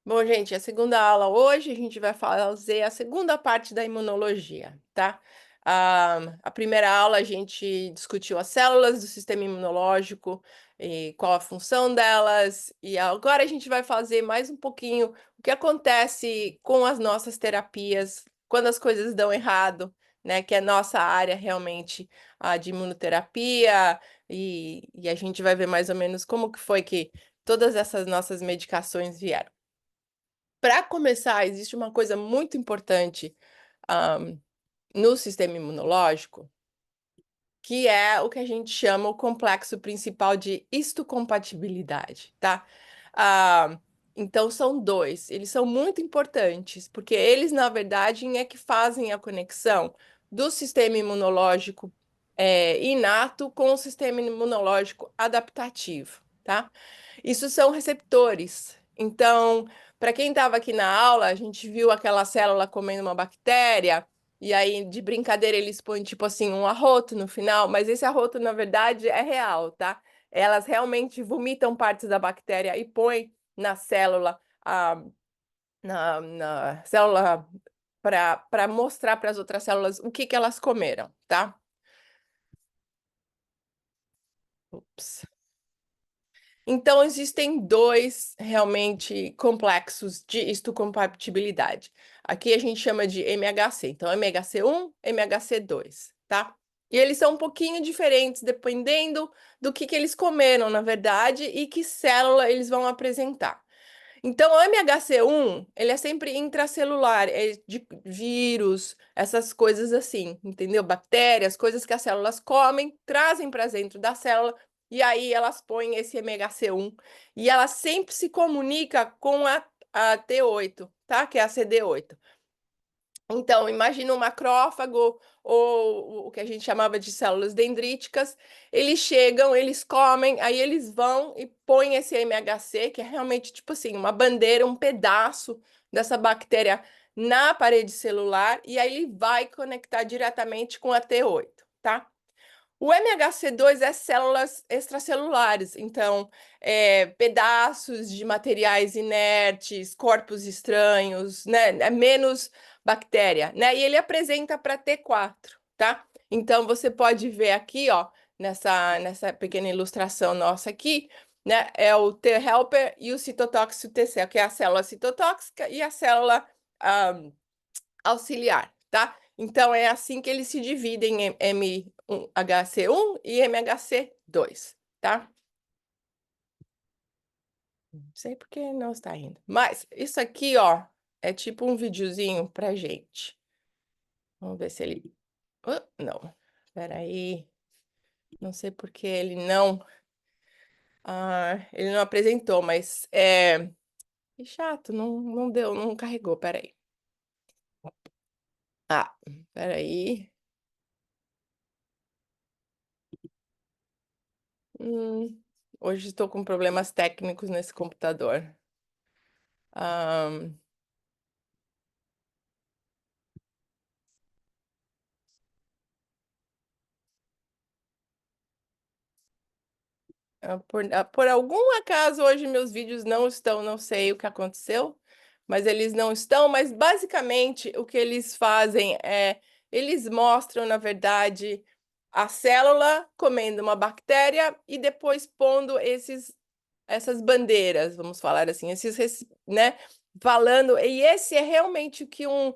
Bom, gente, a segunda aula hoje a gente vai fazer a segunda parte da imunologia, tá? A primeira aula a gente discutiu as células do sistema imunológico e qual a função delas, e agora a gente vai fazer mais um pouquinho o que acontece com as nossas terapias quando as coisas dão errado, né? Que é nossa área realmente de imunoterapia, e a gente vai ver mais ou menos como que foi que todas essas nossas medicações vieram. Para começar, existe uma coisa muito importante no sistema imunológico, que é o que a gente chama o complexo principal de histocompatibilidade, tá? Ah, então, são dois. Eles são muito importantes, porque eles, na verdade, é que fazem a conexão do sistema imunológico inato com o sistema imunológico adaptativo, tá? Isso são receptores. Então, para quem estava aqui na aula, a gente viu aquela célula comendo uma bactéria, e aí, de brincadeira, eles põem, tipo assim, um arroto no final, mas esse arroto, na verdade, é real, tá? Elas realmente vomitam partes da bactéria e põem na célula, na célula para mostrar para as outras células o que elas comeram, tá? Ups. Então, existem dois realmente complexos de histocompatibilidade. Aqui a gente chama de MHC. Então, MHC1, MHC2, tá? E eles são um pouquinho diferentes dependendo do que eles comeram, na verdade, e que célula eles vão apresentar. Então, o MHC1, ele é sempre intracelular, é de vírus, essas coisas assim, entendeu? Bactérias, coisas que as células comem, trazem para dentro da célula, e aí elas põem esse MHC1, e ela sempre se comunica com a T8, tá? Que é a CD8. Então, imagina um macrófago ou o que a gente chamava de células dendríticas. Eles chegam, eles comem, aí eles vão e põem esse MHC, que é realmente tipo assim, uma bandeira, um pedaço dessa bactéria na parede celular, e aí ele vai conectar diretamente com a T8, tá? O MHC2 é células extracelulares, então, pedaços de materiais inertes, corpos estranhos, né? É menos bactéria, né? E ele apresenta para T4, tá? Então, você pode ver aqui, ó, nessa pequena ilustração nossa aqui, né? É o T-helper e o citotóxico T-cell, que é a célula citotóxica e a célula auxiliar, tá? Então, é assim que eles se dividem em MHC1 e MHC2, tá? Não sei por que não está indo. Mas isso aqui, ó, é tipo um videozinho pra gente. Vamos ver se ele... não, espera aí. Não sei por que ele não... ele não apresentou, mas que chato, não deu, não carregou, peraí. Peraí. Hoje estou com problemas técnicos nesse computador. Ah, por algum acaso, hoje meus vídeos não estão, não sei o que aconteceu, mas eles não estão. Mas basicamente o que eles fazem eles mostram, na verdade, a célula comendo uma bactéria e depois pondo essas bandeiras, vamos falar assim, né? Falando, e esse é realmente o que um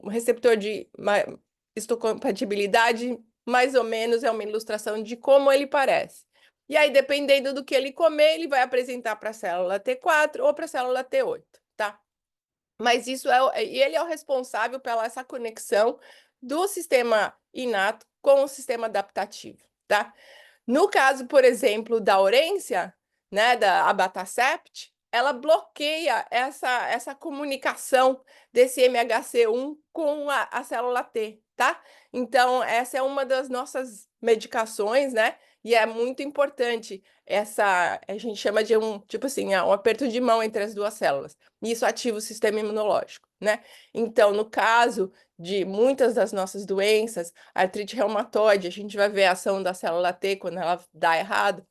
receptor de histocompatibilidade mais ou menos é uma ilustração de como ele parece. E aí, dependendo do que ele comer, ele vai apresentar para a célula T4 ou para a célula T8, tá? Mas isso e ele é o responsável pela essa conexão do sistema inato com o sistema adaptativo, tá? No caso, por exemplo, da orência, né, da abatacept, ela bloqueia essa comunicação desse MHC1 com a célula T, tá? Então, essa é uma das nossas medicações, né? E é muito importante a gente chama de tipo assim, um aperto de mão entre as duas células. E isso ativa o sistema imunológico, né? Então, no caso de muitas das nossas doenças, artrite reumatoide, a gente vai ver a ação da célula T quando ela dá errado.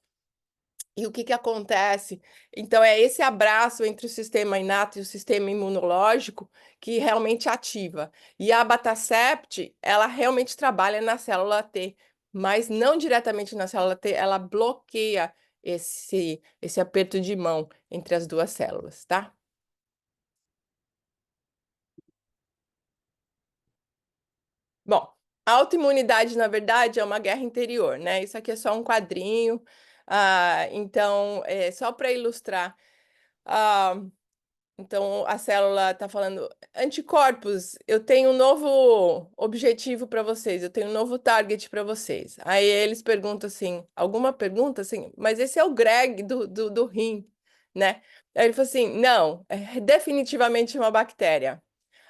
E o que que acontece? Então, é esse abraço entre o sistema inato e o sistema imunológico que realmente ativa. E a abatacept, ela realmente trabalha na célula T, mas não diretamente na célula T, ela bloqueia esse aperto de mão entre as duas células, tá? Bom, a autoimunidade, na verdade, é uma guerra interior, né? Isso aqui é só um quadrinho. Então, só para ilustrar. ah, Então, a célula está falando, anticorpos, eu tenho um novo objetivo para vocês, eu tenho um novo target para vocês. Aí eles perguntam assim, alguma pergunta assim, mas esse é o Greg do rim, né? Aí ele falou assim, não, é definitivamente uma bactéria.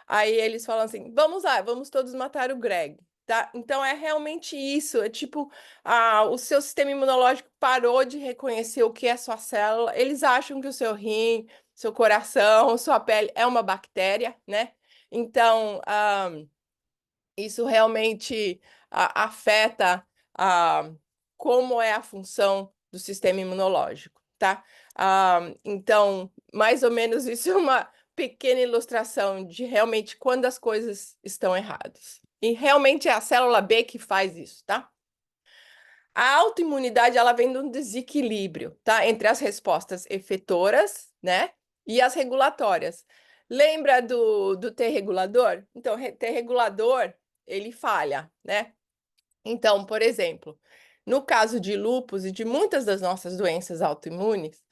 Aí eles falam assim: vamos lá, vamos todos matar o Greg. Tá? Então é realmente isso. É tipo, o seu sistema imunológico parou de reconhecer o que é sua célula. Eles acham que o seu rim, seu coração, sua pele é uma bactéria, né? Então, isso realmente afeta como é a função do sistema imunológico, tá? Então, mais ou menos isso é uma pequena ilustração de realmente quando as coisas estão erradas. E realmente é a célula B que faz isso, tá? A autoimunidade, ela vem de um desequilíbrio, tá? Entre as respostas efetoras, né? E as regulatórias. Lembra do T regulador? Então, T regulador, ele falha, né? Então, por exemplo, no caso de lúpus e de muitas das nossas doenças autoimunes,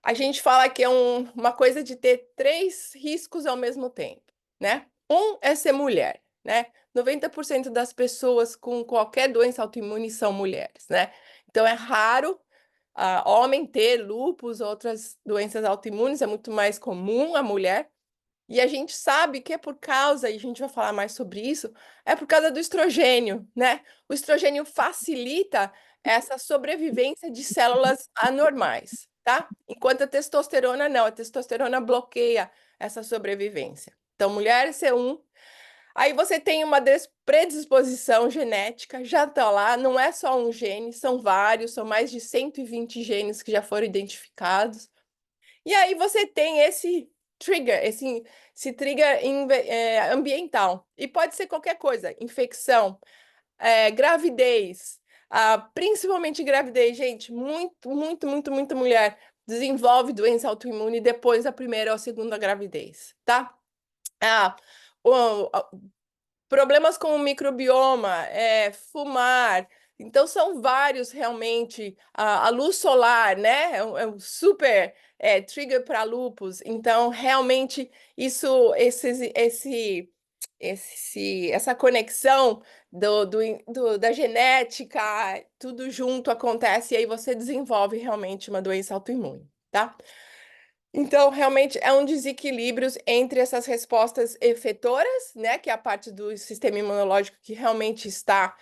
a gente fala que é uma coisa de ter três riscos ao mesmo tempo, né? Um é ser mulher, né? 90% das pessoas com qualquer doença autoimune são mulheres, né? Então é raro homem ter lúpus, outras doenças autoimunes, é muito mais comum a mulher. E a gente sabe que é por causa, e a gente vai falar mais sobre isso, é por causa do estrogênio, né? O estrogênio facilita essa sobrevivência de células anormais, tá? Enquanto a testosterona não, a testosterona bloqueia essa sobrevivência. Então, mulher C1, aí você tem uma predisposição genética, já tá lá, não é só um gene, são vários, são mais de 120 genes que já foram identificados. E aí você tem esse trigger, esse trigger ambiental. E pode ser qualquer coisa, infecção, gravidez, principalmente gravidez, gente, muita mulher desenvolve doença autoimune depois da primeira ou segunda gravidez, tá? Ah, o- Problemas com o microbioma, fumar. Então, são vários realmente. A luz solar, né? É um super trigger para lupus. Então, realmente, essa conexão da genética, tudo junto acontece e aí você desenvolve realmente uma doença autoimune, tá? Então, realmente é um desequilíbrio entre essas respostas efetoras, né, que é a parte do sistema imunológico que realmente está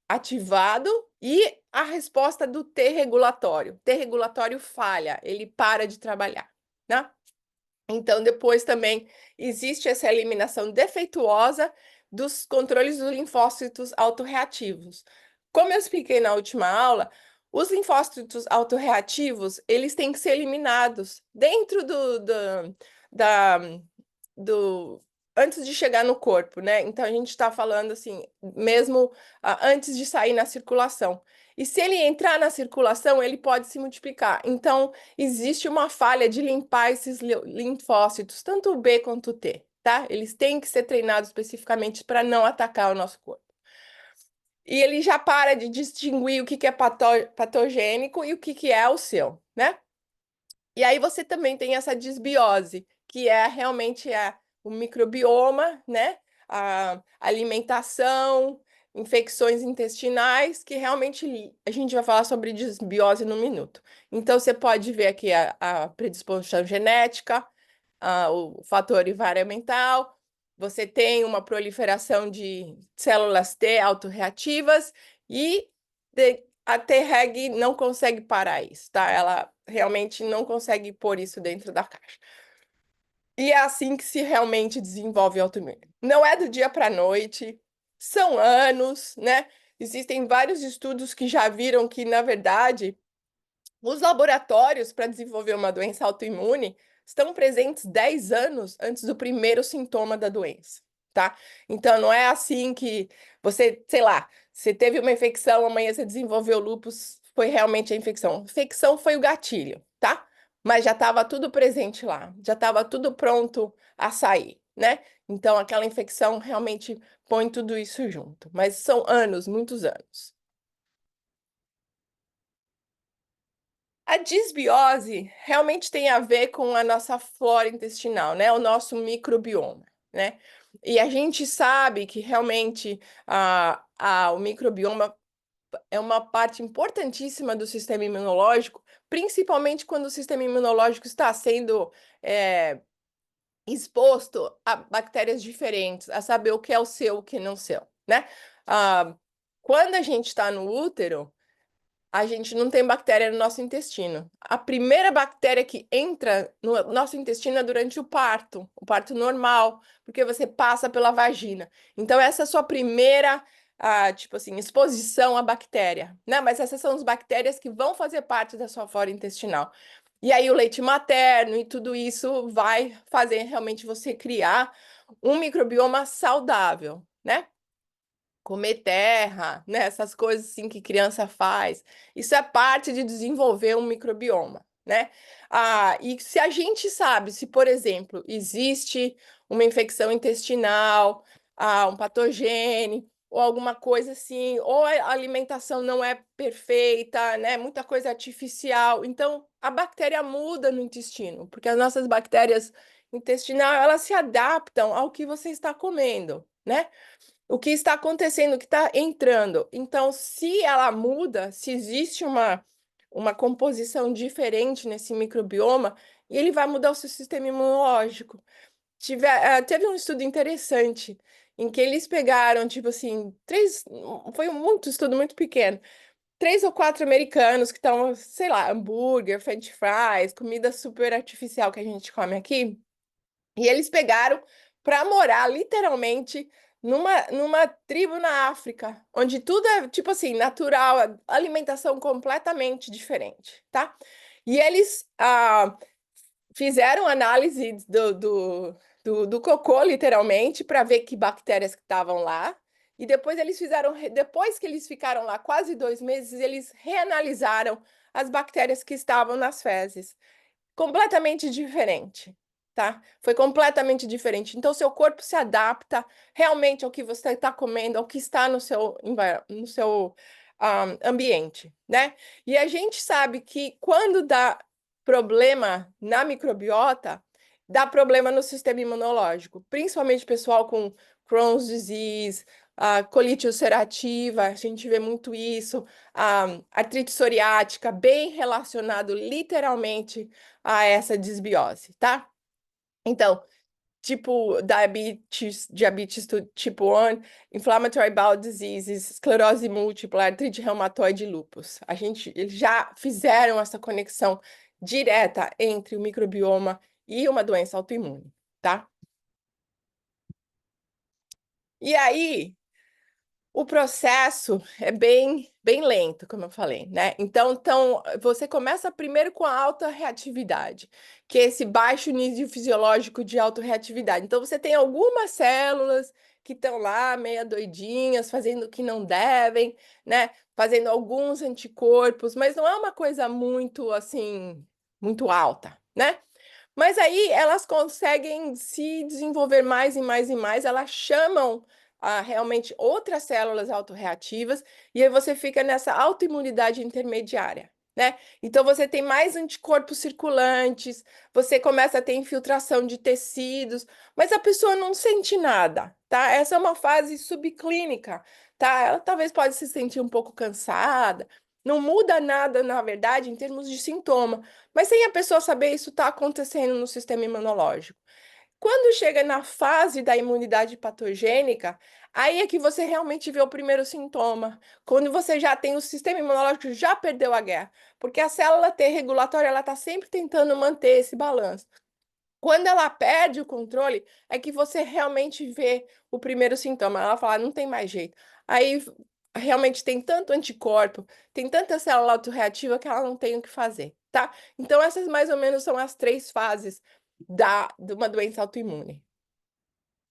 ativado, e a resposta do T regulatório. T regulatório falha, ele para de trabalhar, né? Então, depois também existe essa eliminação defeituosa dos controles dos linfócitos autorreativos. Como eu expliquei na última aula, os linfócitos autorreativos, eles têm que ser eliminados dentro da, do antes de chegar no corpo, né? Então a gente está falando assim, mesmo antes de sair na circulação. E se ele entrar na circulação, ele pode se multiplicar. Então, existe uma falha de limpar esses linfócitos, tanto o B quanto o T, tá? Eles têm que ser treinados especificamente para não atacar o nosso corpo. E ele já para de distinguir o que que é patogênico e o que que é o seu, né? E aí você também tem essa desbiose, que é realmente o microbioma, né? A alimentação, infecções intestinais, que realmente a gente vai falar sobre desbiose no minuto. Então, você pode ver aqui a predisposição genética, o fator environmental, você tem uma proliferação de células T autorreativas e a T-reg não consegue parar isso, tá? Ela realmente não consegue pôr isso dentro da caixa. E é assim que se realmente desenvolve autoimune. Não é do dia para a noite, são anos, né? Existem vários estudos que já viram que, na verdade, Os laboratórios para desenvolver uma doença autoimune estão presentes 10 anos antes do primeiro sintoma da doença, tá? Então, não é assim que você, sei lá, você teve uma infecção, amanhã você desenvolveu lúpus, foi realmente a infecção. A infecção foi o gatilho, tá? Mas já estava tudo presente lá, já estava tudo pronto a sair, né? Então, aquela infecção realmente põe tudo isso junto. Mas são anos, muitos anos. A disbiose realmente tem a ver com a nossa flora intestinal, né? O nosso microbioma, né? E a gente sabe que realmente o microbioma é uma parte importantíssima do sistema imunológico, principalmente quando o sistema imunológico está sendo exposto a bactérias diferentes, a saber o que é o seu, o que não é o seu, né? Ah, quando a gente está no útero, a gente não tem bactéria no nosso intestino. A primeira bactéria que entra no nosso intestino é durante o parto normal, porque você passa pela vagina. Então, essa é a sua primeira, tipo assim, exposição à bactéria, né? Mas essas são as bactérias que vão fazer parte da sua flora intestinal. E aí, o leite materno e tudo isso vai fazer realmente você criar um microbioma saudável, né? Comer terra, né? Essas coisas assim que criança faz. Isso é parte de desenvolver um microbioma, né? E se a gente sabe, se, por exemplo, existe uma infecção intestinal, um patogênio, ou alguma coisa assim, ou a alimentação não é perfeita, né? Muita coisa artificial. Então, a bactéria muda no intestino, porque as nossas bactérias intestinais, elas se adaptam ao que você está comendo, né? O que está acontecendo, o que está entrando. Então, se ela muda, se existe uma composição diferente nesse microbioma, ele vai mudar o seu sistema imunológico. Teve um estudo interessante em que eles pegaram, tipo assim, foi muito estudo muito pequeno, 3 ou 4 americanos que estão, sei lá, hambúrguer, French fries, comida super artificial que a gente come aqui. E eles pegaram para morar literalmente numa tribo na África, onde tudo é, tipo assim, natural, alimentação completamente diferente, tá? E eles fizeram análise do cocô, literalmente, para ver que bactérias que estavam lá. E depois depois que eles ficaram lá quase 2 meses, eles reanalisaram as bactérias que estavam nas fezes completamente diferente, tá? Foi completamente diferente. Então, seu corpo se adapta realmente ao que você está comendo, ao que está no seu ambiente, né? E a gente sabe que quando dá problema na microbiota, dá problema no sistema imunológico, principalmente pessoal com Crohn's disease, a colite ulcerativa, a gente vê muito isso, a artrite psoriática, bem relacionado literalmente a essa desbiose, tá? Então, tipo tipo 1, inflammatory bowel diseases, esclerose múltipla, artrite reumatoide e lúpus. Eles já fizeram essa conexão direta entre o microbioma e uma doença autoimune, tá? E aí, o processo é bem lento, como eu falei, né? Então, você começa primeiro com a alta reatividade, que é esse baixo nível fisiológico de autorreatividade. Então, você tem algumas células que estão lá meia doidinhas, fazendo o que não devem, né? Fazendo alguns anticorpos, mas não é uma coisa muito, assim, muito alta, né? Mas aí elas conseguem se desenvolver mais e mais e mais, elas chamam realmente outras células autorreativas, e aí você fica nessa autoimunidade intermediária, né? Então você tem mais anticorpos circulantes, você começa a ter infiltração de tecidos, mas a pessoa não sente nada, tá? Essa é uma fase subclínica, tá? Ela talvez pode se sentir um pouco cansada, não muda nada, na verdade, em termos de sintoma. Mas sem a pessoa saber, isso está acontecendo no sistema imunológico. Quando chega na fase da imunidade patogênica, aí é que você realmente vê o primeiro sintoma. Quando você já tem o sistema imunológico, já perdeu a guerra. Porque a célula T regulatória, ela está sempre tentando manter esse balanço. Quando ela perde o controle, é que você realmente vê o primeiro sintoma. Ela fala, não tem mais jeito. Aí realmente tem tanto anticorpo, tem tanta célula autorreativa que ela não tem o que fazer, tá? Então, essas mais ou menos são as 3 fases de uma doença autoimune.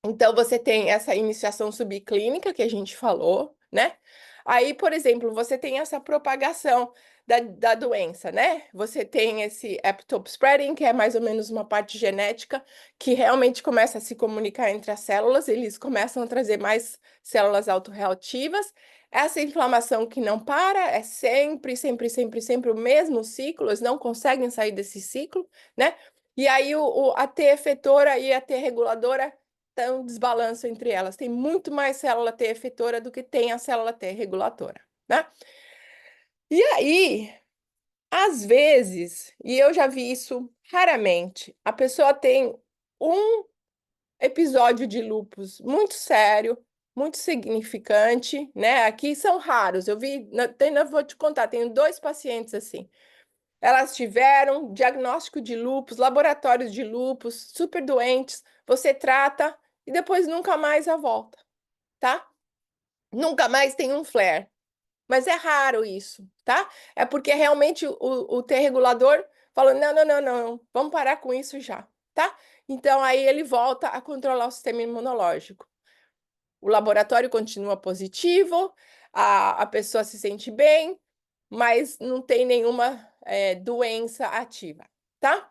Então, você tem essa iniciação subclínica que a gente falou, né? Aí, por exemplo, você tem essa propagação da doença, né? Você tem esse epitope spreading, que é mais ou menos uma parte genética, que realmente começa a se comunicar entre as células, eles começam a trazer mais células autorreativas. Essa inflamação que não para, é sempre, sempre, sempre, sempre o mesmo ciclo, eles não conseguem sair desse ciclo, né? E aí a T efetora e a T reguladora tem um desbalanço entre elas. Tem muito mais célula T efetora do que tem a célula T regulatora, né? E aí, às vezes, e eu já vi isso raramente, a pessoa tem um episódio de lúpus muito sério, muito significante, né? Aqui são raros. Eu vi, eu vou te contar, tenho 2 pacientes assim. Elas tiveram diagnóstico de lúpus, laboratórios de lúpus, super doentes. Você trata e depois nunca mais a volta, tá? Nunca mais tem um flare. Mas é raro isso, tá? É porque realmente o T regulador falou: não, não, não, não, vamos parar com isso já, tá? Então aí ele volta a controlar o sistema imunológico. O laboratório continua positivo, a pessoa se sente bem, mas não tem nenhuma doença ativa, tá?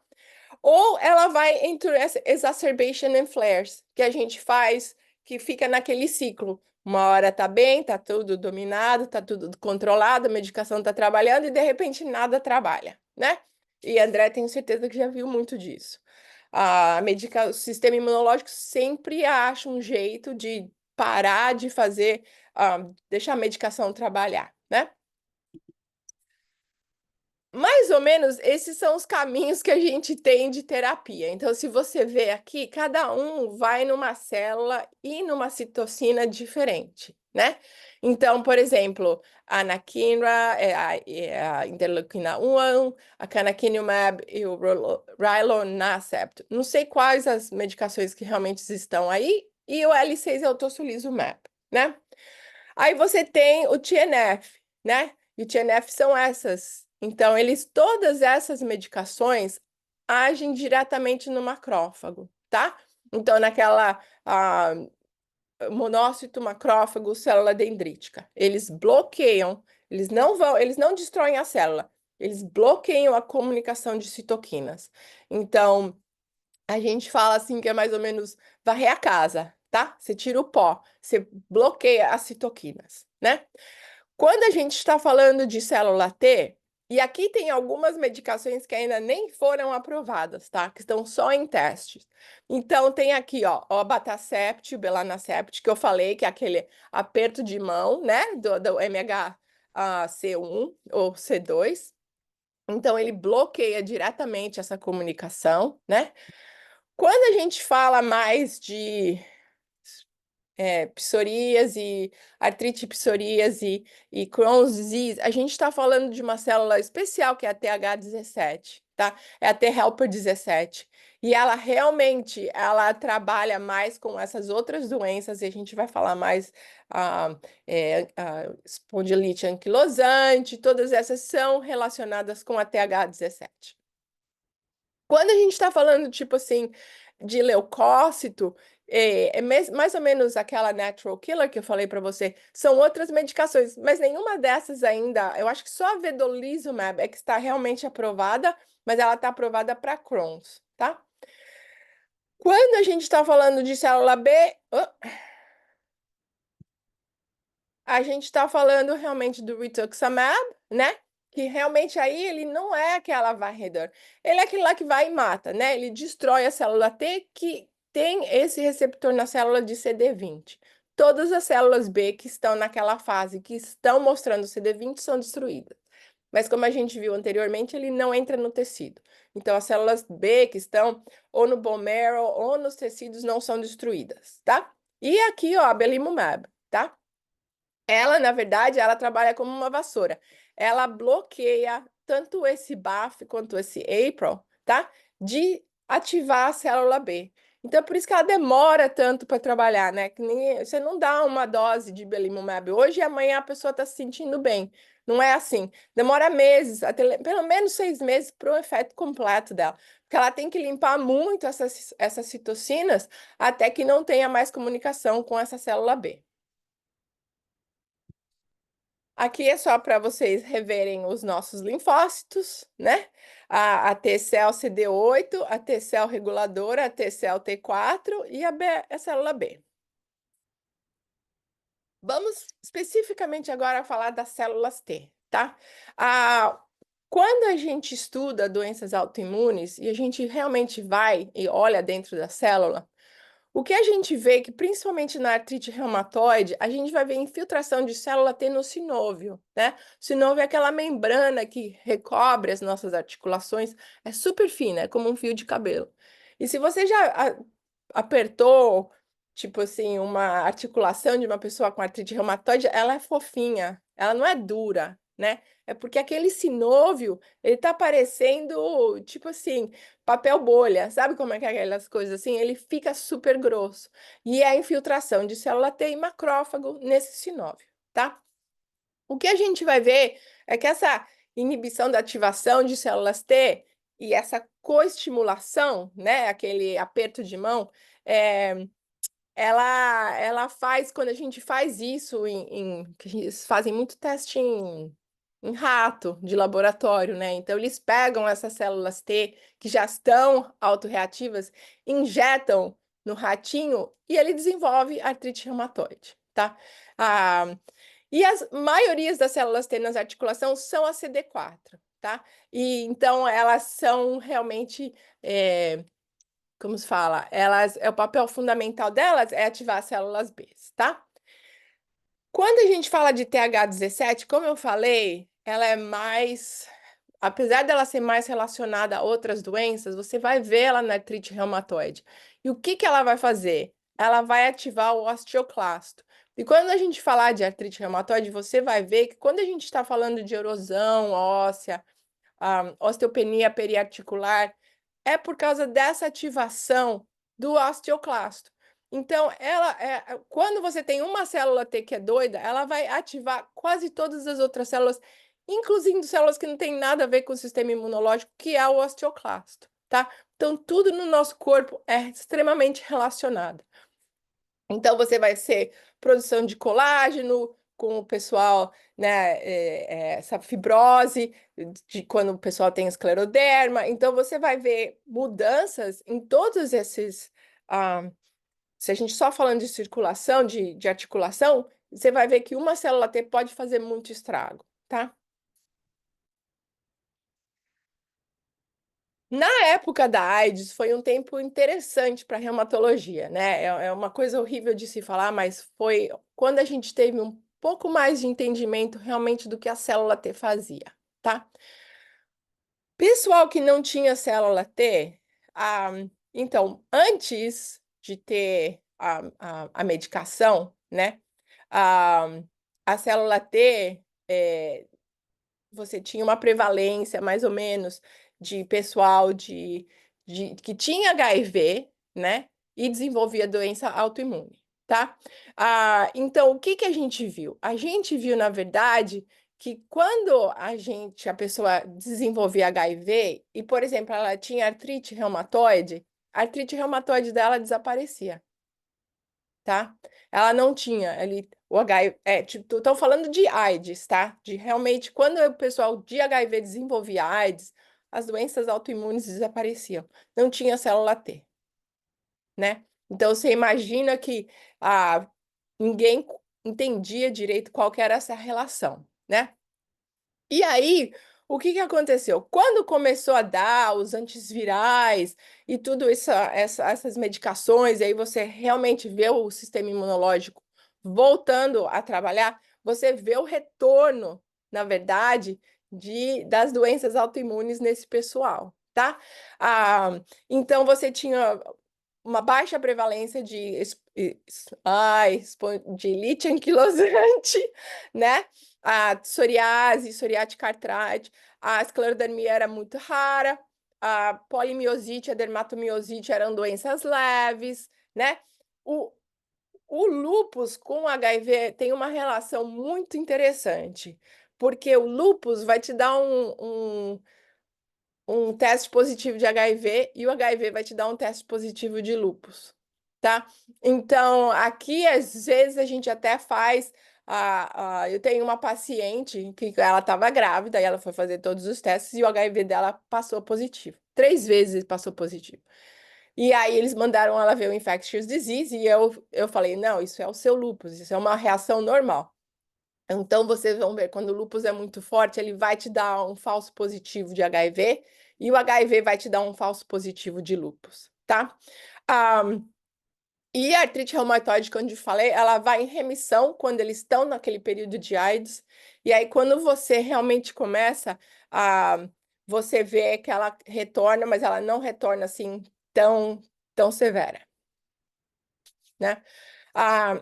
Ou ela vai entre exacerbation and flares, que a gente faz, que fica naquele ciclo. Uma hora tá bem, tá tudo dominado, tá tudo controlado, a medicação tá trabalhando e de repente nada trabalha, né? E André, tenho certeza que já viu muito disso. O sistema imunológico sempre acha um jeito de parar de fazer, deixar a medicação trabalhar, né? Mais ou menos, esses são os caminhos que a gente tem de terapia. Então, se você vê aqui, cada um vai numa célula e numa citocina diferente, né? Então, por exemplo, a anakinra, a interleucina 1, a canakinumab e o rilonacept. Não sei quais as medicações que realmente estão aí, e o L6 é o tocilizumab, né? Aí você tem o TNF, né? E o TNF são essas. Então, todas essas medicações agem diretamente no macrófago, tá? Então, naquela monócito, macrófago, célula dendrítica, eles bloqueiam, eles não destroem a célula, eles bloqueiam a comunicação de citoquinas. Então, a gente fala assim que é mais ou menos varrer a casa, tá? Você tira o pó, você bloqueia as citoquinas, né? Quando a gente está falando de célula T, e aqui tem algumas medicações que ainda nem foram aprovadas, tá? Que estão só em testes. Então, tem aqui, ó, o abatacept, o belanacept, que eu falei, que é aquele aperto de mão, né? Do MHC1 ou C2. Então, ele bloqueia diretamente essa comunicação, né? Quando a gente fala mais de psoríase, artrite psoríase e Crohn's disease, a gente está falando de uma célula especial que é a TH17, tá? É a T helper 17. E ela realmente, ela trabalha mais com essas outras doenças, e a gente vai falar mais espondilite anquilosante, todas essas são relacionadas com a TH17. Quando a gente está falando, tipo assim, de leucócito, mais ou menos aquela natural killer que eu falei para você, são outras medicações, mas nenhuma dessas ainda, eu acho que só a vedolizumab é que está realmente aprovada, mas ela está aprovada para Crohn's, tá? Quando a gente está falando de célula B, a gente está falando realmente do rituximab, né? Que realmente aí ele não é aquela varredora. Ele é aquele lá que vai e mata, né? Ele destrói a célula T que tem esse receptor na célula de CD20. Todas as células B que estão naquela fase, que estão mostrando CD20, são destruídas. Mas como a gente viu anteriormente, ele não entra no tecido. Então, as células B que estão ou no bone marrow ou nos tecidos não são destruídas, tá? E aqui, ó, a belimumab, tá? Ela, na verdade, ela trabalha como uma vassoura. Ela bloqueia tanto esse BAFF quanto esse APRIL, tá? De ativar a célula B. Então, é por isso que ela demora tanto para trabalhar, né? Que você não dá uma dose de belimumab hoje e amanhã a pessoa está se sentindo bem. Não é assim. Demora meses, até, pelo menos 6 meses, para o efeito completo dela. Porque ela tem que limpar muito essas citocinas até que não tenha mais comunicação com essa célula B. Aqui é só para vocês reverem os nossos linfócitos, né? A T-cell CD8, a T-cell reguladora, a T-cell T4 e a célula B. Vamos especificamente agora falar das células T, tá? Quando a gente estuda doenças autoimunes e a gente realmente vai e olha dentro da célula, o que a gente vê é que, principalmente na artrite reumatoide, a gente vai ver infiltração de célula T no sinôvio, né? O sinôvio é aquela membrana que recobre as nossas articulações, é super fina, é como um fio de cabelo. E se você já apertou, tipo assim, uma articulação de uma pessoa com artrite reumatoide, ela é fofinha, ela não é dura, né? É porque aquele sinôvio, ele tá parecendo, tipo assim, papel bolha, sabe como é que é aquelas coisas assim? Ele fica super grosso. E é a infiltração de célula T e macrófago nesse sinóvio, tá? O que a gente vai ver é que essa inibição da ativação de células T e essa coestimulação, né, aquele aperto de mão, ela faz, quando a gente faz isso, que eles fazem muito teste em rato de laboratório, né? Então, eles pegam essas células T que já estão autorreativas, injetam no ratinho e ele desenvolve artrite reumatoide, tá? E as maiorias das células T nas articulações são a CD4, tá? E então elas são realmente, como se fala, o papel fundamental delas é ativar as células B, tá? Quando a gente fala de TH17, como eu falei, ela é mais, apesar dela ser mais relacionada a outras doenças, você vai ver ela na artrite reumatoide. E o que que ela vai fazer? Ela vai ativar o osteoclasto. E quando a gente falar de artrite reumatoide, você vai ver que quando a gente está falando de erosão óssea, osteopenia periarticular, é por causa dessa ativação do osteoclasto. Então, quando você tem uma célula T que é doida, ela vai ativar quase todas as outras células, inclusive células que não têm nada a ver com o sistema imunológico, que é o osteoclasto, tá? Então, tudo no nosso corpo é extremamente relacionado. Então, você vai ser produção de colágeno com o pessoal, né, essa fibrose, de quando o pessoal tem escleroderma. Então, você vai ver mudanças em todos esses. Se a gente só falando de circulação, de articulação, você vai ver que uma célula T pode fazer muito estrago, tá? Na época da AIDS, foi um tempo interessante para a reumatologia, né? É uma coisa horrível de se falar, mas foi quando a gente teve um pouco mais de entendimento realmente do que a célula T fazia, tá? Pessoal que não tinha célula T, ah, então, antes de ter a medicação, né? A, a célula T, você tinha uma prevalência, mais ou menos, de pessoal que tinha HIV, né? E desenvolvia doença autoimune, tá? Então, o que que a gente viu? A gente viu, na verdade, que quando a pessoa desenvolvia HIV, e, por exemplo, ela tinha artrite reumatoide, a artrite reumatoide dela desaparecia, tá? Ela não tinha ali o HIV, tipo, estão falando de AIDS, tá? De realmente quando o pessoal de HIV desenvolvia AIDS, as doenças autoimunes desapareciam. Não tinha célula T, né? Então você imagina que ninguém entendia direito qual que era essa relação, né? E aí, o que que aconteceu? Quando começou a dar os antivirais e tudo isso, essas medicações, e aí você realmente vê o sistema imunológico voltando a trabalhar, você vê o retorno, na verdade, das doenças autoimunes nesse pessoal, tá? Então, você tinha uma baixa prevalência de elite anquilosante, né? A psoriase, psoriática artrite, a esclerodermia era muito rara, a polimiosite, a dermatomiosite eram doenças leves, né? O lúpus com HIV tem uma relação muito interessante, porque o lúpus vai te dar um teste positivo de HIV e o HIV vai te dar um teste positivo de lúpus, tá? Então, aqui, às vezes, a gente até faz... eu tenho uma paciente que ela estava grávida e ela foi fazer todos os testes e o HIV dela passou positivo. 3 vezes passou positivo. E aí eles mandaram ela ver o infectious disease e eu falei, não, isso é o seu lúpus, isso é uma reação normal. Então, vocês vão ver, quando o lúpus é muito forte, ele vai te dar um falso positivo de HIV e o HIV vai te dar um falso positivo de lúpus, tá? E a artrite reumatoide, como eu falei, ela vai em remissão quando eles estão naquele período de AIDS. E aí, quando você realmente começa a... Você vê que ela retorna, mas ela não retorna assim tão severa, né?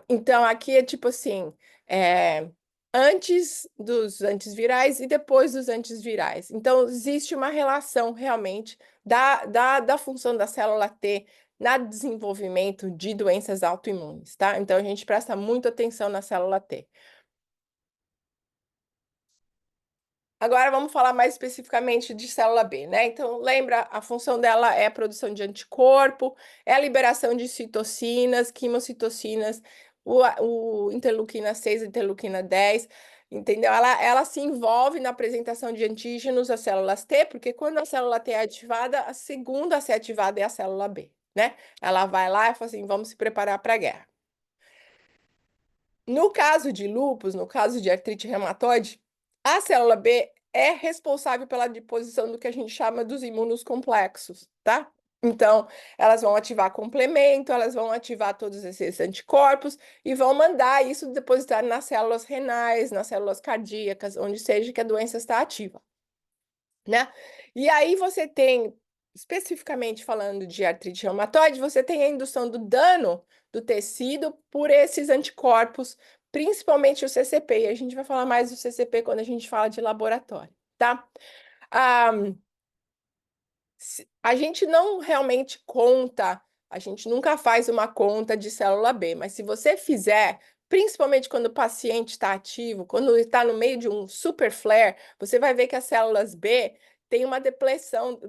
Então, aqui é tipo assim, antes dos antivirais e depois dos antivirais. Então, existe uma relação realmente da função da célula T no desenvolvimento de doenças autoimunes, tá? Então, a gente presta muita atenção na célula T. Agora vamos falar mais especificamente de célula B, né? Então, lembra, a função dela é a produção de anticorpo, é a liberação de citocinas, quimocitocinas, o interleuquina 6, interleuquina 10, entendeu? Ela se envolve na apresentação de antígenos às células T, porque quando a célula T é ativada, a segunda a ser ativada é a célula B, né? Ela vai lá e fala assim, vamos se preparar para a guerra. No caso de lúpus, no caso de artrite reumatoide, a célula B é responsável pela deposição do que a gente chama dos imunos complexos, tá? Então, elas vão ativar complemento, elas vão ativar todos esses anticorpos e vão mandar isso depositar nas células renais, nas células cardíacas, onde seja que a doença está ativa, né? E aí você tem, especificamente falando de artrite reumatoide, você tem a indução do dano do tecido por esses anticorpos, principalmente o CCP. E a gente vai falar mais do CCP quando a gente fala de laboratório, tá? Ah, a gente não realmente conta, a gente nunca faz uma conta de célula B, mas se você fizer, principalmente quando o paciente está ativo, quando está no meio de um super flare, você vai ver que as células B têm uma depressão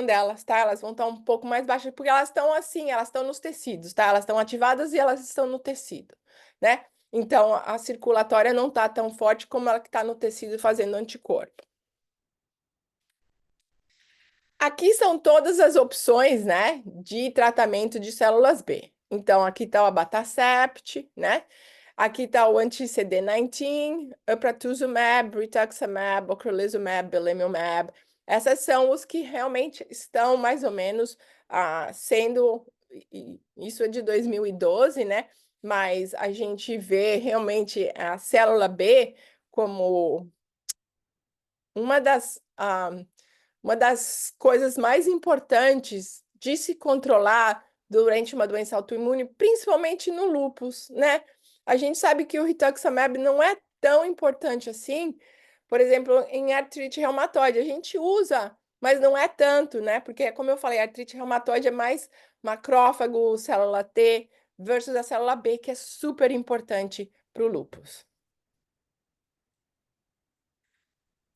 delas, tá? Elas vão estar um pouco mais baixas, porque elas estão assim, elas estão nos tecidos, tá? Elas estão ativadas e elas estão no tecido, né? Então, a circulatória não está tão forte como ela que está no tecido fazendo anticorpo. Aqui são todas as opções, né, de tratamento de células B. Então, aqui está o abatacept, né? Aqui está o anti-CD19, upratuzumab, rituximab, ocrelizumab, belimumab. Essas são os que realmente estão mais ou menos sendo... Isso é de 2012, né? Mas a gente vê realmente a célula B como uma das coisas mais importantes de se controlar durante uma doença autoimune, principalmente no lúpus, né? A gente sabe que o rituximab não é tão importante assim, por exemplo, em artrite reumatoide. A gente usa, mas não é tanto, né? Porque, como eu falei, a artrite reumatoide é mais macrófago, célula T, versus a célula B, que é super importante para o lúpus.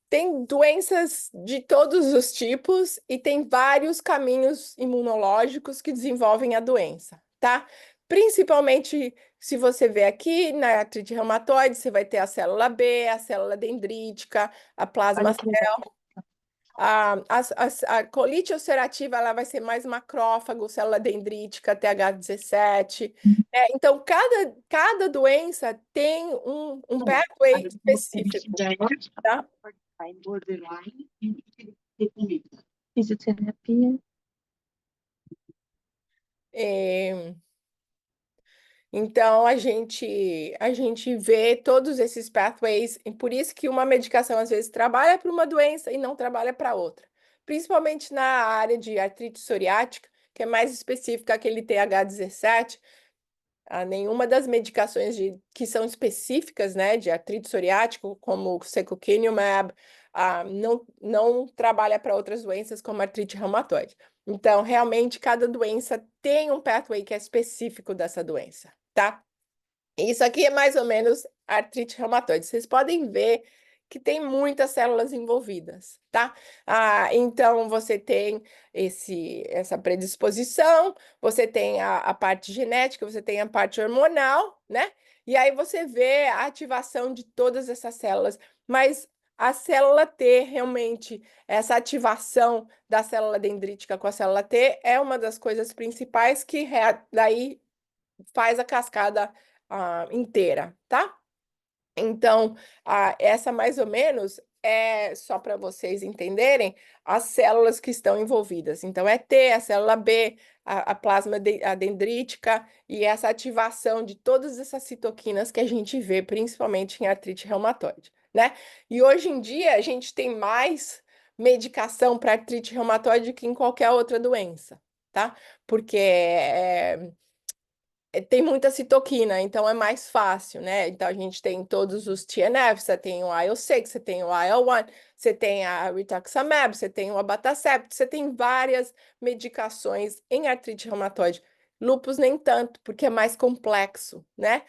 Tem doenças de todos os tipos e tem vários caminhos imunológicos que desenvolvem a doença, tá? Principalmente, se você vê aqui na artrite reumatoide, você vai ter a célula B, a célula dendrítica, a plasma cell. A colite ulcerativa ela vai ser mais macrófago, célula dendrítica, TH17. Então, cada doença tem um pathway específico, tá? Borderline fisioterapia. Então, a gente vê todos esses pathways, e por isso que uma medicação às vezes trabalha para uma doença e não trabalha para outra. Principalmente na área de artrite psoriática, que é mais específica aquele TH17, nenhuma das medicações que são específicas, né, de artrite psoriático, como o secukinumab, não trabalha para outras doenças como artrite reumatoide. Então, realmente, cada doença tem um pathway que é específico dessa doença, tá? Isso aqui é mais ou menos artrite reumatoide. Vocês podem ver que tem muitas células envolvidas, tá? Então, você tem essa predisposição, você tem a parte genética, você tem a parte hormonal, né? E aí você vê a ativação de todas essas células, mas a célula T, realmente, essa ativação da célula dendrítica com a célula T é uma das coisas principais que daí faz a cascada inteira, tá? Então, essa mais ou menos é só para vocês entenderem as células que estão envolvidas. Então, é T, a célula B, a plasma a dendrítica e essa ativação de todas essas citoquinas que a gente vê, principalmente em artrite reumatoide, né? E hoje em dia, a gente tem mais medicação para artrite reumatoide que em qualquer outra doença, tá? Porque tem muita citoquina, então é mais fácil, né? Então a gente tem todos os TNF, você tem o IL-6, você tem o IL-1, você tem a rituximab, você tem o abatacept, você tem várias medicações em artrite reumatoide. Lúpus nem tanto, porque é mais complexo, né?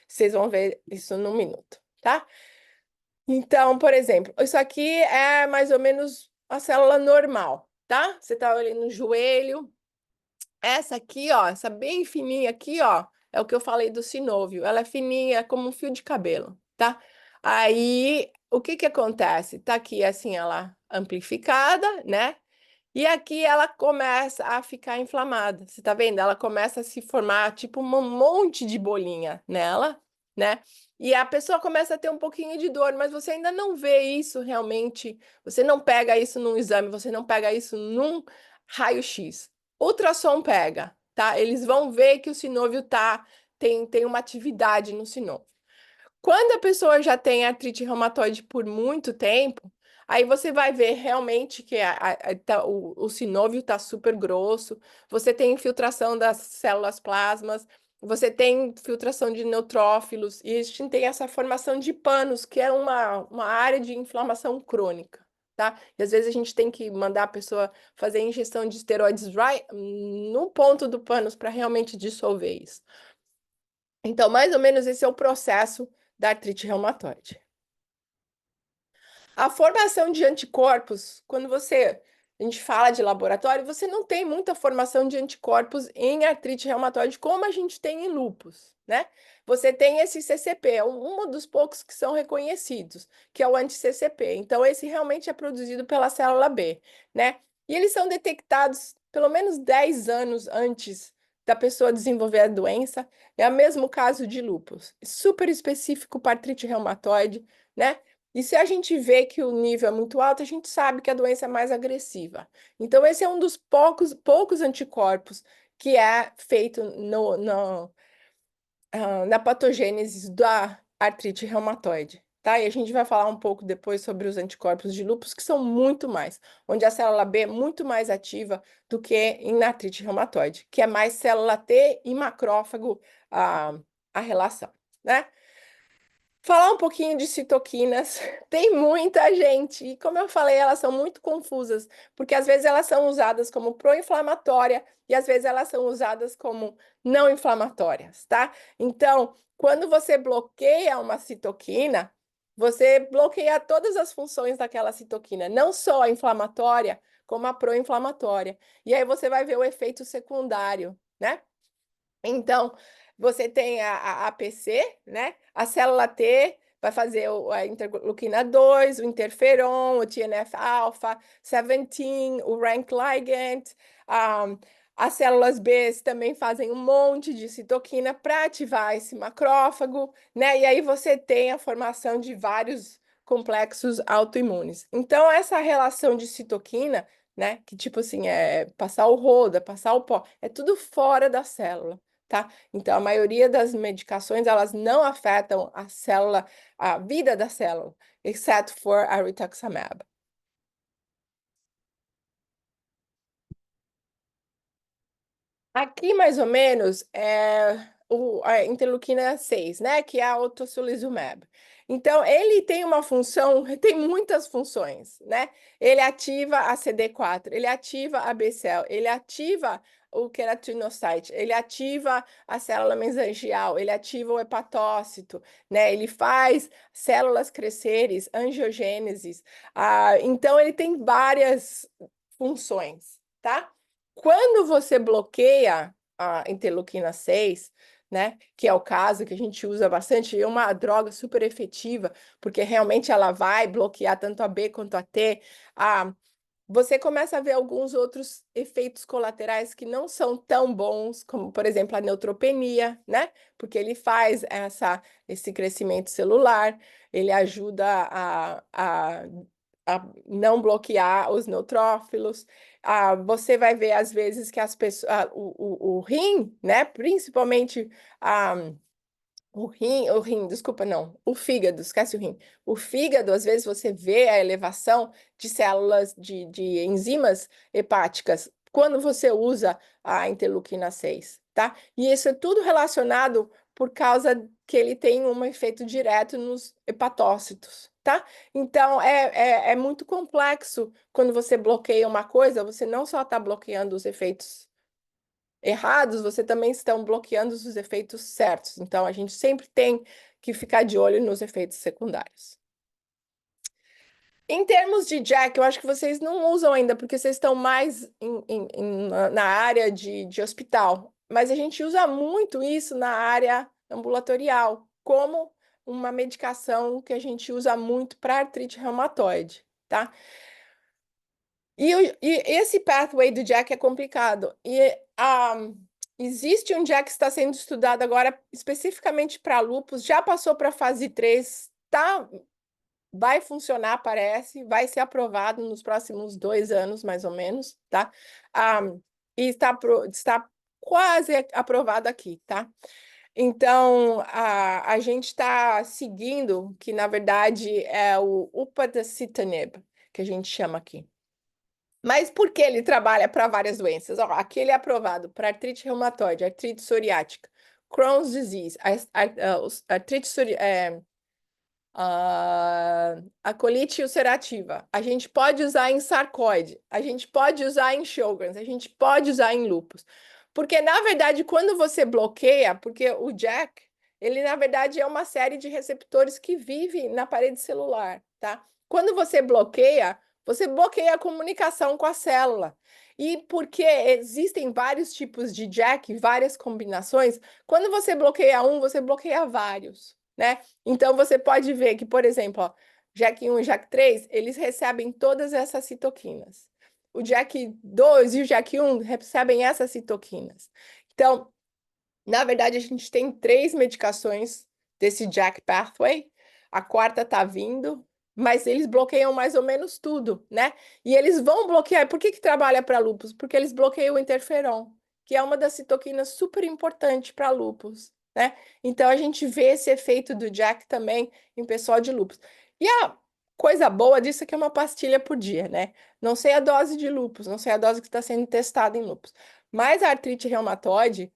Vocês vão ver isso num minuto, tá? Então, por exemplo, isso aqui é mais ou menos a célula normal, tá? Você tá olhando no joelho. Essa aqui, ó, essa bem fininha aqui, ó, é o que eu falei do sinôvio. Ela é fininha como um fio de cabelo, tá? Aí, o que que acontece? Tá aqui assim ela amplificada, né? E aqui ela começa a ficar inflamada. Você tá vendo? Ela começa a se formar tipo um monte de bolinha nela, né? E a pessoa começa a ter um pouquinho de dor, mas você ainda não vê isso realmente. Você não pega isso num exame, você não pega isso num raio-x. Ultrassom pega, tá? Eles vão ver que o sinôvio tem uma atividade no sinôvio. Quando a pessoa já tem artrite reumatoide por muito tempo, aí você vai ver realmente que o sinôvio está super grosso, você tem infiltração das células plasmas, você tem filtração de neutrófilos, e a gente tem essa formação de panos, que é uma área de inflamação crônica, tá? E às vezes a gente tem que mandar a pessoa fazer injeção de esteroides no ponto do pânus para realmente dissolver isso. Então, mais ou menos esse é o processo da artrite reumatoide. A formação de anticorpos, quando a gente fala de laboratório, você não tem muita formação de anticorpos em artrite reumatoide como a gente tem em lúpus, né? Você tem esse CCP, é um dos poucos que são reconhecidos, que é o anti-CCP. Então, esse realmente é produzido pela célula B, né? E eles são detectados pelo menos 10 anos antes da pessoa desenvolver a doença. É o mesmo caso de lúpus, super específico para artrite reumatoide, né? E se a gente vê que o nível é muito alto, a gente sabe que a doença é mais agressiva. Então, esse é um dos poucos anticorpos que é feito na patogênese da artrite reumatoide, tá? E a gente vai falar um pouco depois sobre os anticorpos de lúpus, que são muito mais, onde a célula B é muito mais ativa do que em artrite reumatoide, que é mais célula T e macrófago a relação, né? Falar um pouquinho de citoquinas. Tem muita gente, e como eu falei, elas são muito confusas, porque às vezes elas são usadas como pró-inflamatória e às vezes elas são usadas como não inflamatórias, tá? Então, quando você bloqueia uma citoquina, você bloqueia todas as funções daquela citoquina, não só a inflamatória, como a pró-inflamatória. E aí você vai ver o efeito secundário, né? Então, você tem a APC, né? A célula T vai fazer a interleuquina 2, o interferon, o TNF-alfa, 17, o rank ligand. As células B também fazem um monte de citoquina para ativar esse macrófago, né? E aí você tem a formação de vários complexos autoimunes. Então, essa relação de citoquina, né? Que tipo assim, é passar o rodo, é passar o pó, é tudo fora da célula. Tá? Então, a maioria das medicações, elas não afetam a célula, a vida da célula, exceto for a rituximab. Aqui, mais ou menos, é a interleuquina 6, né? Que é a tocilizumab. Então, ele tem uma função, tem muitas funções, né? Ele ativa a CD4, ele ativa a B-cell, ele ativa o queratinocite, ele ativa a célula mesangial, ele ativa o hepatócito, né? Ele faz células crescerem, angiogênesis. Então, ele tem várias funções, tá? Quando você bloqueia a interleuquina 6, né, que é o caso que a gente usa bastante, é uma droga super efetiva, porque realmente ela vai bloquear tanto a B quanto a T. Você começa a ver alguns outros efeitos colaterais que não são tão bons, como, por exemplo, a neutropenia, né? Porque ele faz esse crescimento celular, ele ajuda a não bloquear os neutrófilos. Você vai ver, às vezes, que as pessoas, o rim, né? Principalmente desculpa, não, o fígado, esquece o rim. O fígado, às vezes, você vê a elevação de células, de enzimas hepáticas, quando você usa a interleuquina 6, tá? E isso é tudo relacionado por causa que ele tem um efeito direto nos hepatócitos, tá? Então, é muito complexo quando você bloqueia uma coisa, você não só está bloqueando os efeitos errados, você também estão bloqueando os efeitos certos. Então, a gente sempre tem que ficar de olho nos efeitos secundários. Em termos de Jack, eu acho que vocês não usam ainda, porque vocês estão mais na área de hospital. Mas a gente usa muito isso na área ambulatorial, como uma medicação que a gente usa muito para artrite reumatoide, tá? E esse pathway do Jack é complicado. Existe um Jack que está sendo estudado agora especificamente para lúpus, já passou para a fase 3, vai funcionar, parece, vai ser aprovado nos próximos 2 anos, mais ou menos, tá? E está quase aprovado aqui, tá? Então, a gente está seguindo, que na verdade é o upadacitinib, que a gente chama aqui. Mas por que ele trabalha para várias doenças? Ó, aqui ele é aprovado para artrite reumatoide, artrite psoriática, Crohn's disease, artrite a colite ulcerativa. A gente pode usar em sarcoide, a gente pode usar em Sjögren's, a gente pode usar em lúpus. Porque, na verdade, quando você bloqueia, porque o JAK, ele, na verdade, é uma série de receptores que vive na parede celular, tá? Quando você bloqueia a comunicação com a célula. E porque existem vários tipos de JAK, várias combinações, quando você bloqueia um, você bloqueia vários, né? Então, você pode ver que, por exemplo, ó, JAK1 e JAK3, eles recebem todas essas citoquinas. O JAK2 e o JAK1 recebem essas citoquinas. Então, na verdade, a gente tem 3 medicações desse JAK pathway. A quarta está vindo, mas eles bloqueiam mais ou menos tudo, né? E eles vão bloquear. Por que trabalha para lúpus? Porque eles bloqueiam o interferon, que é uma das citoquinas super importante para lúpus, né? Então a gente vê esse efeito do JAK também em pessoal de lúpus. E a coisa boa disso é que é uma pastilha por dia, né? Não sei a dose de lúpus, não sei a dose que está sendo testada em lúpus. Mas a artrite reumatoide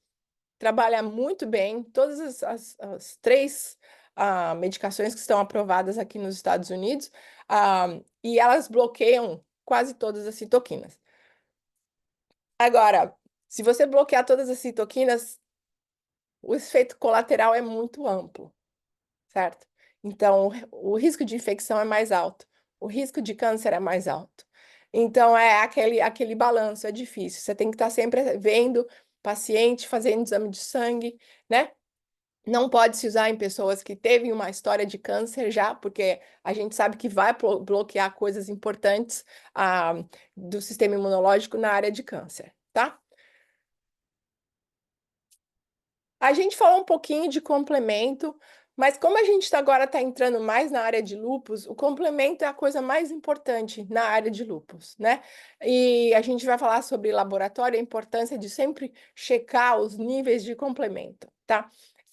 trabalha muito bem. Todas as 3 medicações que estão aprovadas aqui nos Estados Unidos, e elas bloqueiam quase todas as citoquinas. Agora, se você bloquear todas as citoquinas, o efeito colateral é muito amplo, certo? Então, o risco de infecção é mais alto, o risco de câncer é mais alto. Então, é aquele balanço, é difícil. Você tem que estar sempre vendo paciente, fazendo exame de sangue, né? Não pode se usar em pessoas que teve uma história de câncer já, porque a gente sabe que vai bloquear coisas importantes do sistema imunológico na área de câncer, tá? A gente falou um pouquinho de complemento, mas como a gente agora está entrando mais na área de lúpus, o complemento é a coisa mais importante na área de lúpus, né? E a gente vai falar sobre laboratório, a importância de sempre checar os níveis de complemento, tá?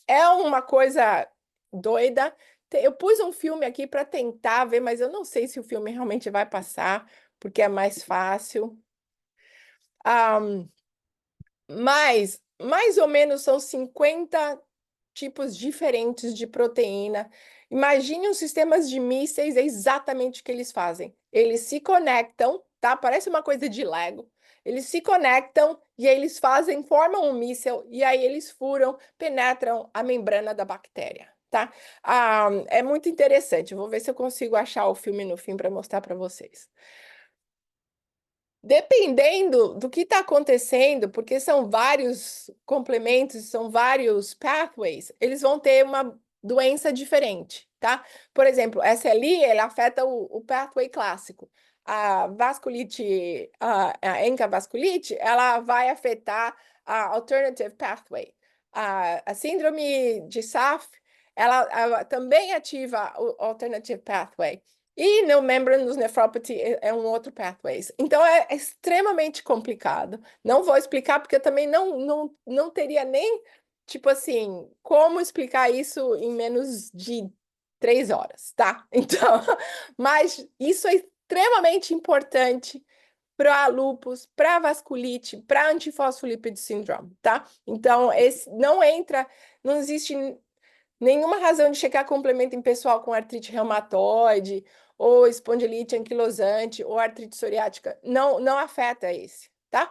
É uma coisa doida. Eu pus um filme aqui para tentar ver, mas eu não sei se o filme realmente vai passar, porque é mais fácil. Mas mais ou menos são 50 tipos diferentes de proteína Imagine os sistemas de mísseis, é exatamente o que eles fazem. Eles se conectam, tá? Parece uma coisa de Lego. Eles se conectam e aí eles formam um míssil e aí eles furam, penetram a membrana da bactéria, tá? É muito interessante. Eu vou ver se eu consigo achar o filme no fim para mostrar para vocês. Dependendo do que está acontecendo, porque são vários complementos, são vários pathways, eles vão ter uma doença diferente, tá? Por exemplo, SLI, ele afeta o pathway clássico. A vasculite, a encavasculite, ela vai afetar a alternative pathway. A síndrome de SAF, ela também ativa o alternative pathway. E no membranous nephropathy é um outro pathway. Então é extremamente complicado. Não vou explicar porque eu também não teria nem, tipo assim, como explicar isso em menos de 3 horas, tá? Então, mas isso é extremamente importante para lúpus, para vasculite, para antifosfolípide síndrome, tá? Então, esse não entra, não existe nenhuma razão de checar complemento em pessoal com artrite reumatoide, ou espondilite anquilosante, ou artrite psoriática. Não afeta esse, tá?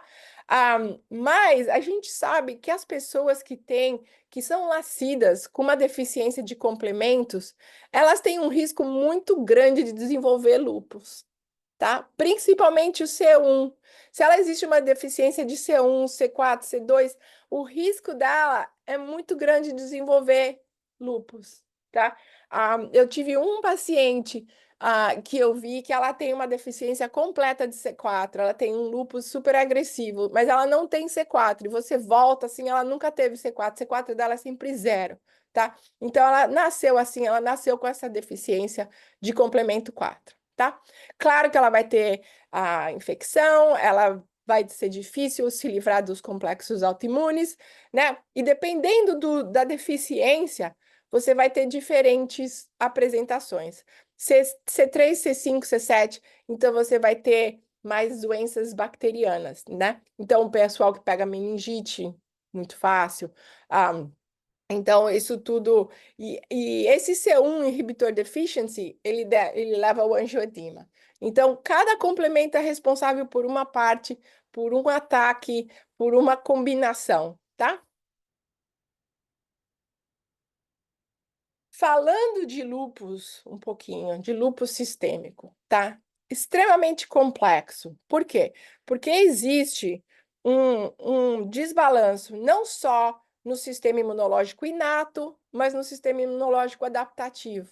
Mas a gente sabe que as pessoas que são nascidas com uma deficiência de complementos, elas têm um risco muito grande de desenvolver lúpus, tá? Principalmente o C1. Se ela existe uma deficiência de C1, C4, C2, o risco dela é muito grande de desenvolver lúpus, tá? Eu tive um paciente que eu vi que ela tem uma deficiência completa de C4, ela tem um lúpus super agressivo, mas ela não tem C4, e você volta assim, ela nunca teve C4, C4 dela é sempre 0, tá? Então ela nasceu assim, ela nasceu com essa deficiência de complemento 4, tá? Claro que ela vai ter a infecção, ela vai ser difícil se livrar dos complexos autoimunes, né? E dependendo da deficiência, você vai ter diferentes apresentações. C3, C5, C7, então você vai ter mais doenças bacterianas, né? Então, o pessoal que pega meningite, muito fácil. Então, isso tudo. E esse C1 inhibitor deficiency, ele leva ao angioedema. Então, cada complemento é responsável por uma parte, por um ataque, por uma combinação, tá? Falando de lúpus, um pouquinho, de lúpus sistêmico, tá? Extremamente complexo. Por quê? Porque existe um desbalanço não só no sistema imunológico inato, mas no sistema imunológico adaptativo.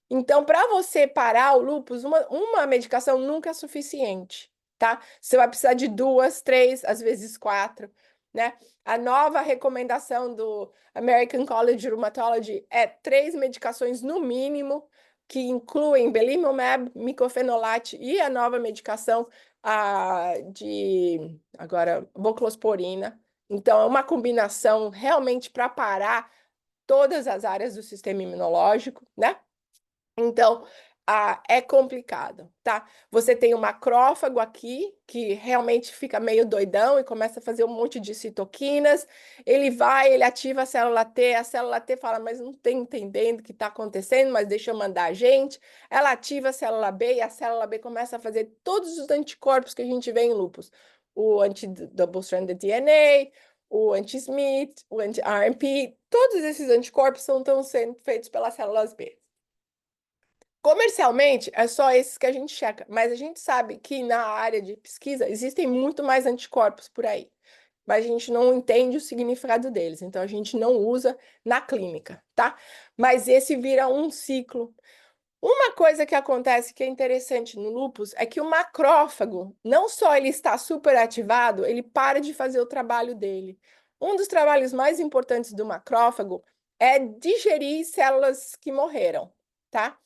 Então, para você parar o lúpus, uma medicação nunca é suficiente, tá? Você vai precisar de 2, 3, às vezes 4, né? A nova recomendação do American College of Rheumatology é 3 medicações no mínimo, que incluem belimumab, micofenolate e a nova medicação agora, voclosporina. Então, é uma combinação realmente para parar todas as áreas do sistema imunológico, né? Então, é complicado, tá? Você tem o macrófago aqui, que realmente fica meio doidão e começa a fazer um monte de citoquinas. Ele ativa a célula T fala, mas não tem entendendo o que está acontecendo, mas deixa eu mandar a gente. Ela ativa a célula B e a célula B começa a fazer todos os anticorpos que a gente vê em lúpus. O anti-double-stranded DNA, o anti-Smith, o anti-RMP, todos esses anticorpos estão sendo feitos pelas células B. Comercialmente, é só esses que a gente checa, mas a gente sabe que na área de pesquisa existem muito mais anticorpos por aí, mas a gente não entende o significado deles, então a gente não usa na clínica, tá? Mas esse vira um ciclo. Uma coisa que acontece que é interessante no lúpus é que o macrófago, não só ele está super ativado, ele para de fazer o trabalho dele. Um dos trabalhos mais importantes do macrófago é digerir células que morreram, tá?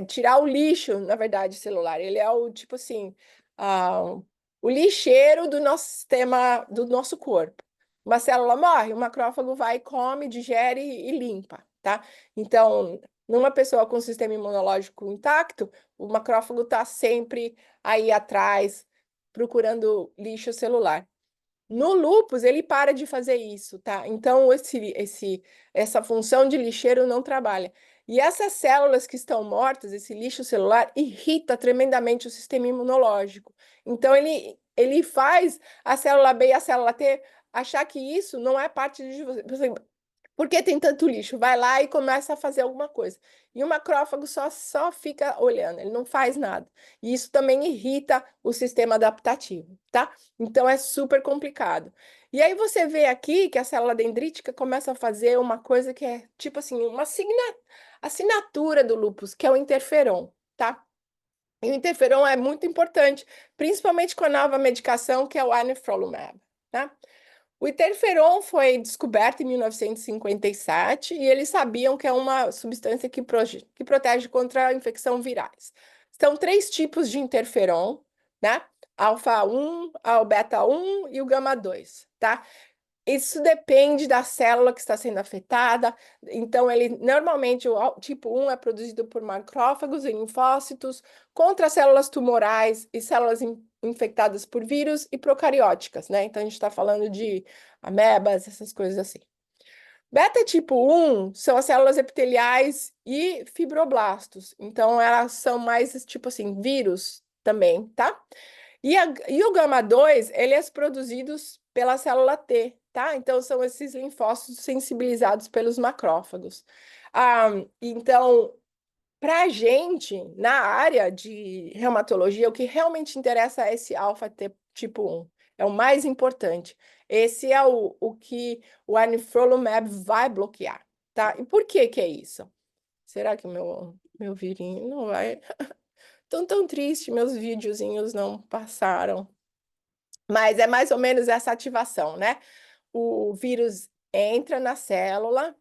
Tirar o lixo, na verdade, celular. Ele é o tipo assim, o lixeiro do nosso sistema, do nosso corpo. Uma célula morre, o macrófago vai, come, digere e limpa, tá? Então, numa pessoa com sistema imunológico intacto, o macrófago está sempre aí atrás, procurando lixo celular. No lúpus, ele para de fazer isso, tá? Então, essa função de lixeiro não trabalha. E essas células que estão mortas, esse lixo celular, irrita tremendamente o sistema imunológico. Então, ele faz a célula B e a célula T achar que isso não é parte de você. Por que tem tanto lixo? Vai lá e começa a fazer alguma coisa. E o macrófago só fica olhando, ele não faz nada. E isso também irrita o sistema adaptativo, tá? Então é super complicado. E aí você vê aqui que a célula dendrítica começa a fazer uma coisa que é tipo assim, uma assinatura do lúpus, que é o interferon, tá? E o interferon é muito importante, principalmente com a nova medicação que é o anifrolumab, tá? O interferon foi descoberto em 1957 e eles sabiam que é uma substância que protege contra a infecção virais. São 3 tipos de interferon, né? Alfa-1, o beta-1 e o gama-2, tá? Isso depende da célula que está sendo afetada. Então, ele normalmente o tipo 1 é produzido por macrófagos e linfócitos contra células tumorais e células infectadas por vírus e procarióticas, né? Então, a gente está falando de amebas, essas coisas assim. Beta tipo 1 são as células epiteliais e fibroblastos. Então, elas são mais tipo assim, vírus também, tá? E o gama-2, ele é produzido pela célula T, tá? Então, são esses linfócitos sensibilizados pelos macrófagos. Então, para a gente, na área de reumatologia, o que realmente interessa é esse alfa-T tipo 1. É o mais importante. Esse é o que o anifrolumab vai bloquear, tá? E por que que é isso? Será que o meu virinho não vai... Tão triste, meus videozinhos não passaram. Mas é mais ou menos essa ativação, né? O vírus entra na célula,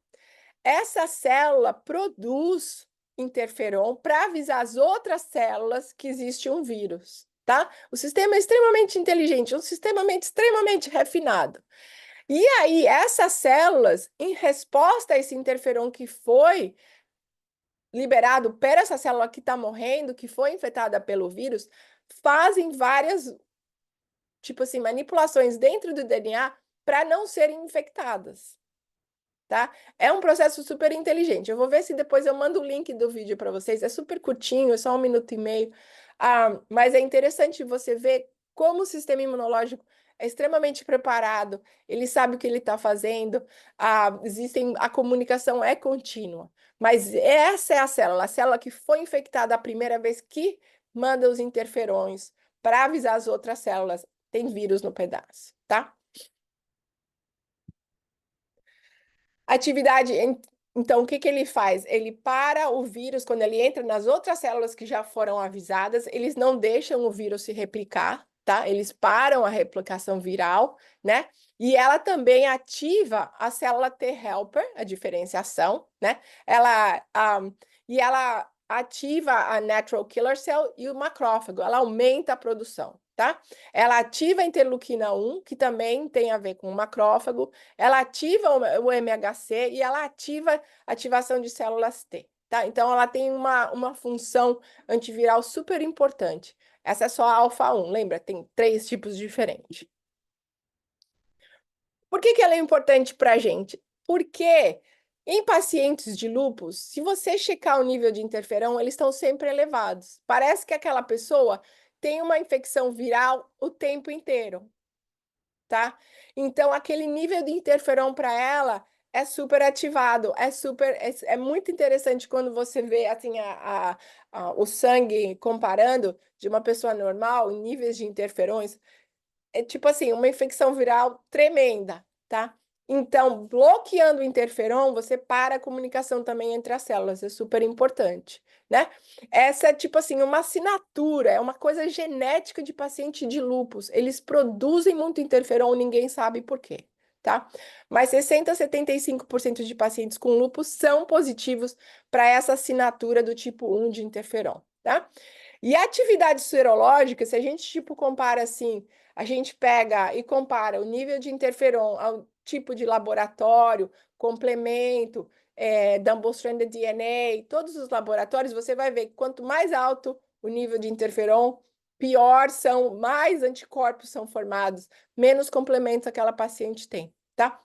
essa célula produz interferon para avisar as outras células que existe um vírus, tá? O sistema é extremamente inteligente, um sistema extremamente refinado. E aí, essas células, em resposta a esse interferon que foi liberado por essa célula que está morrendo, que foi infectada pelo vírus, fazem várias tipo assim, manipulações dentro do DNA para não serem infectadas, tá? É um processo super inteligente. Eu vou ver se depois eu mando o link do vídeo para vocês. É super curtinho, é só 1 minuto e meio. Mas é interessante você ver como o sistema imunológico é extremamente preparado, ele sabe o que ele está fazendo, a comunicação é contínua. Mas essa é a célula que foi infectada a primeira vez que manda os interferões para avisar as outras células tem vírus no pedaço, tá? Atividade, então, o que que ele faz? Ele para o vírus, quando ele entra nas outras células que já foram avisadas, eles não deixam o vírus se replicar, tá? Eles param a replicação viral, né? E ela também ativa a célula T helper, a diferenciação, né? E ela ativa a natural killer cell e o macrófago, ela aumenta a produção, tá? Ela ativa a interleuquina 1, que também tem a ver com o macrófago, ela ativa o MHC e ela ativa a ativação de células T, tá? Então, ela tem uma função antiviral super importante. Essa é só a alfa-1, lembra? Tem 3 tipos diferentes. Por que que ela é importante para a gente? Porque em pacientes de lúpus, se você checar o nível de interferão, eles estão sempre elevados. Parece que aquela pessoa tem uma infecção viral o tempo inteiro, tá? Então, aquele nível de interferon para ela é super ativado, é muito interessante quando você vê assim o sangue comparando de uma pessoa normal, níveis de interferões, é tipo assim, uma infecção viral tremenda, tá? Então, bloqueando o interferon, você para a comunicação também entre as células, é super importante, né? Essa é tipo assim, uma assinatura, é uma coisa genética de paciente de lúpus. Eles produzem muito interferon, ninguém sabe por quê, tá? Mas 60 a 75% de pacientes com lúpus são positivos para essa assinatura do tipo 1 de interferon, tá? E a atividade serológica, se a gente tipo compara assim, a gente pega e compara o nível de interferon ao tipo de laboratório, complemento, double-stranded DNA, todos os laboratórios, você vai ver que quanto mais alto o nível de interferon, pior são, mais anticorpos são formados, menos complementos aquela paciente tem, tá?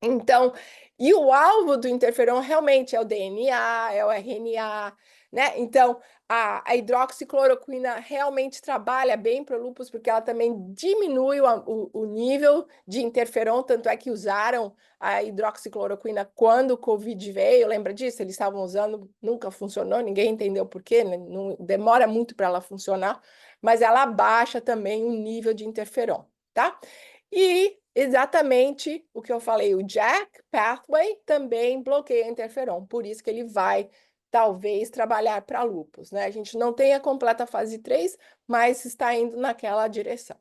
Então, e o alvo do interferon realmente é o DNA, é o RNA, né? Então, a hidroxicloroquina realmente trabalha bem para o lúpus, porque ela também diminui o nível de interferon, tanto é que usaram a hidroxicloroquina quando o Covid veio, lembra disso? Eles estavam usando, nunca funcionou, ninguém entendeu por quê, né? Não, demora muito para ela funcionar, mas ela abaixa também o nível de interferon, tá? E exatamente o que eu falei, o Jack Pathway também bloqueia interferon, por isso que ele vai, talvez, trabalhar para lúpus, né? A gente não tem a completa fase 3, mas está indo naquela direção.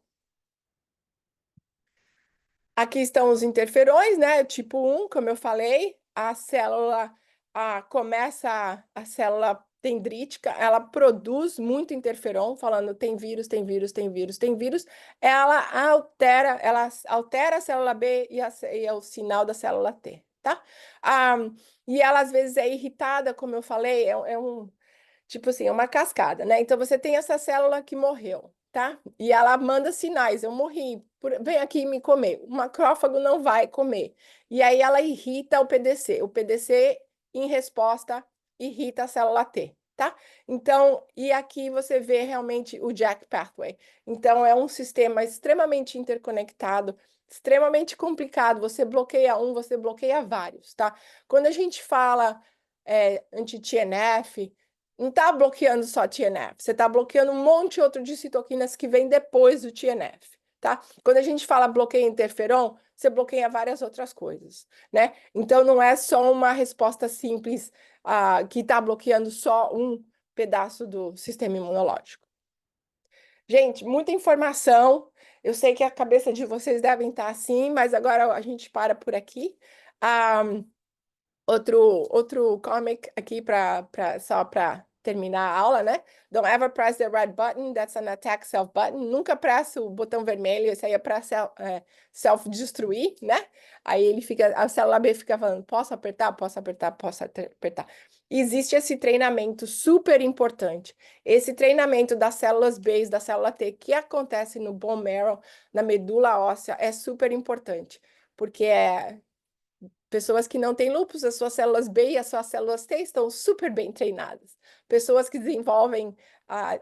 Aqui estão os interferões, né? Tipo 1, como eu falei, a célula a célula dendrítica, ela produz muito interferon, falando tem vírus, tem vírus, tem vírus, tem vírus. Ela altera a célula B e o sinal da célula T, tá? Ah, e ela às vezes é irritada, como eu falei, tipo assim, é uma cascada, né? Então você tem essa célula que morreu, tá? E ela manda sinais, eu morri, vem aqui me comer. O macrófago não vai comer. E aí ela irrita o PDC. O PDC, em resposta, irrita a célula T, tá? Então, e aqui você vê realmente o Jack Pathway. Então, é um sistema extremamente interconectado, extremamente complicado. Você bloqueia um, você bloqueia vários, tá? Quando a gente fala anti-TNF, não está bloqueando só TNF, você está bloqueando um monte outro de citoquinas que vem depois do TNF, tá? Quando a gente fala bloqueio interferon, você bloqueia várias outras coisas, né? Então não é só uma resposta simples que está bloqueando só um pedaço do sistema imunológico. Gente, muita informação. Eu sei que a cabeça de vocês devem estar assim, mas agora a gente para por aqui. Outro comic aqui só para terminar a aula, né? Don't ever press the red button, that's an attack self button. Nunca pressa o botão vermelho, isso aí é para self-destruir, né? Aí a célula B fica falando, posso apertar, posso apertar, posso apertar. Existe esse treinamento super importante. Esse treinamento das células B, da célula T, que acontece no bone marrow, na medula óssea, é super importante, porque pessoas que não têm lúpus, as suas células B e as suas células T estão super bem treinadas. Pessoas que desenvolvem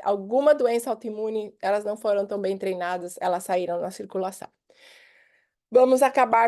alguma doença autoimune, elas não foram tão bem treinadas, elas saíram na circulação. Vamos acabar